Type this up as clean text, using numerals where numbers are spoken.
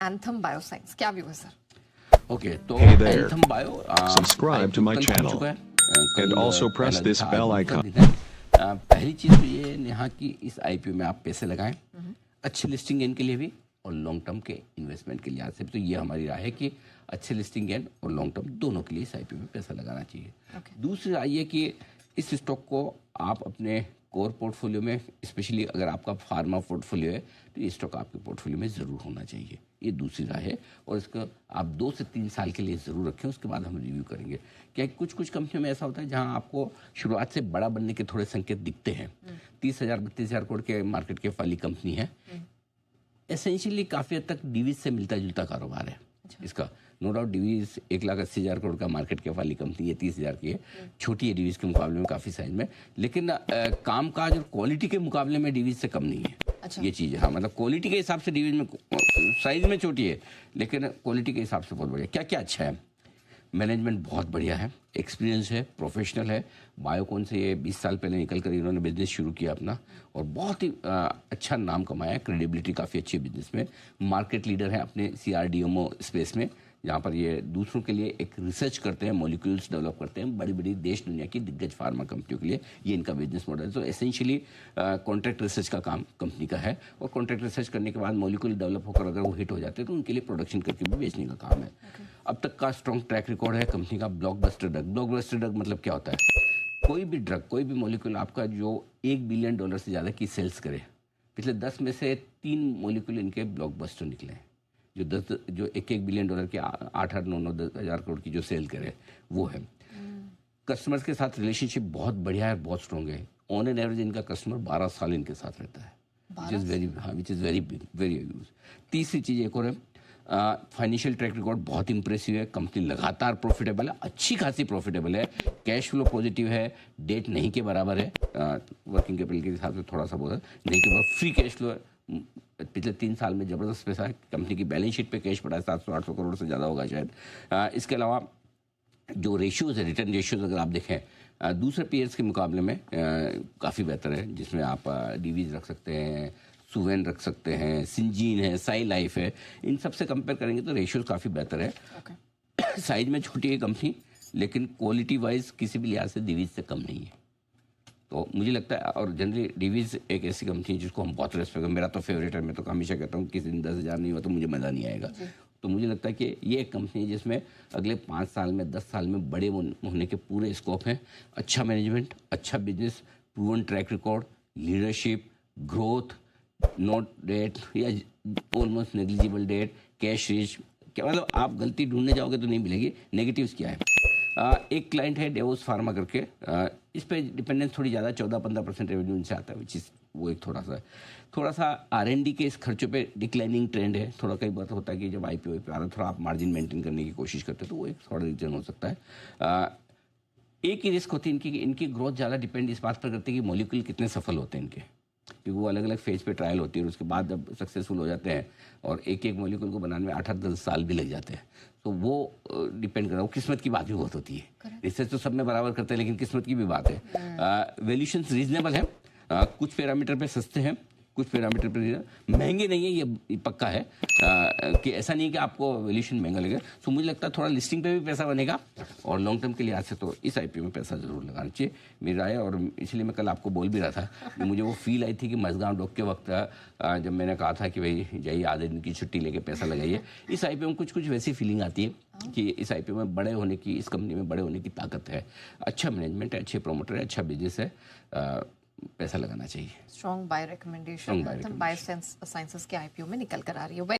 Anthem bioscience, क्या view है sir? Okay, तो Hey there. Anthem bio Subscribe to my कल खुल channel. चुका है, And कल also press पहला दिन this था, आज bell दूसरा icon. दिन है। पहली चीज़ तो ये नेहा कि इस आईपीओ में आप पैसे लगाएं, अच्छे लिस्टिंग गेन के लिए भी और लॉन्ग टर्म के इन्वेस्टमेंट के लिहाज से। तो ये हमारी राय है कि अच्छे लिस्टिंग गेन और लॉन्ग टर्म दोनों के लिए इस आईपीओ में पैसा लगाना चाहिए। दूसरी राय ये कि इस स्टॉक को आप अपने कोर पोर्टफोलियो में, स्पेशली अगर आपका फार्मा पोर्टफोलियो है, तो ये स्टॉक आपके पोर्टफोलियो में ज़रूर होना चाहिए। ये दूसरी राय है और इसका आप 2 से 3 साल के लिए ज़रूर रखें, उसके बाद हम रिव्यू करेंगे। क्या कुछ कंपनियों में ऐसा होता है जहां आपको शुरुआत से बड़ा बनने के थोड़े संकेत दिखते हैं। 30,000 32,000 करोड़ के मार्केट कैप वाली कंपनी है, एसेंशियली काफ़ी हद तक डिवीज से मिलता जुलता कारोबार है इसका। नो डाउट डिवीज 1,80,000 करोड़ का मार्केट कैप वाली कंपनी है, 30,000 की है, छोटी है डिवीज के मुकाबले में काफ़ी साइज में, लेकिन कामकाज और क्वालिटी के मुकाबले में डिवीज से कम नहीं है। ये चीज़ है, हाँ, मतलब क्वालिटी के हिसाब से डिवीज में साइज में छोटी है, लेकिन क्वालिटी के हिसाब से बहुत बढ़िया। क्या क्या अच्छा है? मैनेजमेंट बहुत बढ़िया है, एक्सपीरियंस है, प्रोफेशनल है। बायोकॉन से ये 20 साल पहले निकल कर इन्होंने बिजनेस शुरू किया अपना और बहुत ही अच्छा नाम कमाया, क्रेडिबिलिटी काफ़ी अच्छी है बिजनेस में। मार्केट लीडर है अपने CRDMO स्पेस में, जहाँ पर ये दूसरों के लिए एक रिसर्च करते हैं, मॉलिक्यूल्स डेवलप करते हैं बड़ी बड़ी देश दुनिया की दिग्गज फार्मा कंपनियों के लिए। ये इनका बिजनेस मॉडल है। तो एसेंशियली कॉन्ट्रैक्ट रिसर्च का काम कंपनी का है और कॉन्ट्रैक्ट रिसर्च करने के बाद मॉलिक्यूल डेवलप होकर अगर वो हिट हो जाते हैं तो उनके लिए प्रोडक्शन करके भी बेचने का काम है। अब तक का स्ट्रॉन्ग ट्रैक रिकॉर्ड है कंपनी का। ब्लॉकबस्टर ड्रग, ब्लॉकबस्टर ड्रग मतलब क्या होता है? कोई भी ड्रग, कोई भी मॉलिक्यूल आपका जो $1 बिलियन से ज़्यादा की सेल्स करे, पिछले 10 में से 3 मॉलिक्यूल इनके ब्लॉकबस्टर निकले हैं। जो $1 बिलियन के 8-8, 9-9, 10,000 करोड़ की जो सेल करे वो है। कस्टमर्स के साथ रिलेशनशिप बहुत बढ़िया है, बहुत स्ट्रॉन्ग है। ऑन एन एवरेज इनका कस्टमर 12 साल इनके साथ रहता है, which is very big, very use. तीसरी चीज़ एक और है, फाइनेंशियल ट्रैक रिकॉर्ड बहुत इंप्रेसिव है। कंपनी लगातार प्रॉफिटेबल है, अच्छी खासी प्रॉफिटेबल है, कैश फ्लो पॉजिटिव है, डेट नहीं के बराबर है, वर्किंग कैपिटल के हिसाब से थोड़ा सा बहुत नहीं के बराबर, फ्री कैश फ्लो है। पिछले 3 साल में ज़बरदस्त पैसा है। कंपनी की बैलेंस शीट पे कैश पड़ा है 700-800 करोड़ से ज़्यादा होगा शायद। इसके अलावा जो रेशियोज़ है, रिटर्न रेशियोज़ अगर आप देखें दूसरे पीयर्स के मुकाबले में काफ़ी बेहतर है, जिसमें आप डीवीज रख सकते हैं, सुवेन रख सकते हैं, सिंजीन है, साई लाइफ है। इन सब से कंपेयर करेंगे तो रेशियोज़ काफ़ी बेहतर है। साइज में छोटी है कंपनी, लेकिन क्वालिटी वाइज किसी भी लिहाज से डीवीज से कम नहीं है। तो मुझे लगता है, और जनरली डीवीज एक ऐसी कंपनी है जिसको हम बहुत रेस्पेक्ट, मेरा तो फेवरेट है, मैं तो हमेशा कहता हूँ किसी दिन 10,000 नहीं हुआ तो मुझे मज़ा नहीं आएगा। तो मुझे लगता है कि ये एक कंपनी है जिसमें अगले 5 साल में, 10 साल में बड़े होने के पूरे स्कोप हैं। अच्छा मैनेजमेंट, अच्छा business, proven track record, leadership, growth, not debt या almost negligible debt, cash rich. क्या मतलब आप गलती ढूंढने जाओगे तो नहीं मिलेगी। नेगेटिव्स क्या है? एक क्लाइंट है डेवोस फार्मा करके, इस पे डिपेंडेंस थोड़ी ज़्यादा, 14-15% रेवेन्यू इनसे आता है, विच इज़ वो एक थोड़ा सा R&D के इस खर्चों पे डिक्लाइनिंग ट्रेंड है। थोड़ा कई बार होता है कि जब IPO पे आ रहा है थोड़ा आप मार्जिन मेंटेन करने की कोशिश करते हैं, तो वो एक थोड़ा रीजन हो सकता है। एक ही रिस्क होती है इनकी ग्रोथ ज़्यादा डिपेंड इस बात पर करती है कि मॉलिक्यूल कितने सफल होते हैं इनके, क्योंकि वो अलग अलग फेज पे ट्रायल होती है और उसके बाद जब सक्सेसफुल हो जाते हैं और एक एक मॉलिक्यूल को बनाने में 8-10 साल भी लग जाते हैं, तो वो डिपेंड कर रहा है। वो किस्मत की बात भी बहुत होती है। रिसर्च तो सब में बराबर करते हैं, लेकिन किस्मत की भी बात है। वैल्यूएशंस रीजनेबल है, कुछ पैरामीटर पे सस्ते हैं, कुछ पैरामीटर पे महंगे नहीं है, ये पक्का है कि ऐसा नहीं है कि आपको वैल्यूएशन महंगा लगेगा। तो मुझे लगता है थोड़ा लिस्टिंग पे भी पैसा बनेगा और लॉन्ग टर्म के लिहाज से तो इस IPO में पैसा जरूर लगाना चाहिए, मेरी राय है। और इसलिए मैं कल आपको बोल भी रहा था कि मुझे वो फील आई थी कि मझगांव डॉक के वक्त जब मैंने कहा था कि भाई जाइए आधे दिन की छुट्टी लेके पैसा लगाइए, इस IPO में कुछ वैसी फीलिंग आती है कि इस IPO में बड़े होने की, इस कंपनी में बड़े होने की ताकत है। अच्छा मैनेजमेंट है, अच्छे प्रोमोटर है, अच्छा बिजनेस है, पैसा लगाना चाहिए। स्ट्रॉन्ग बाय रिकमेंडेशन बायोसाइंसेस के IPO में निकल कर आ रही है।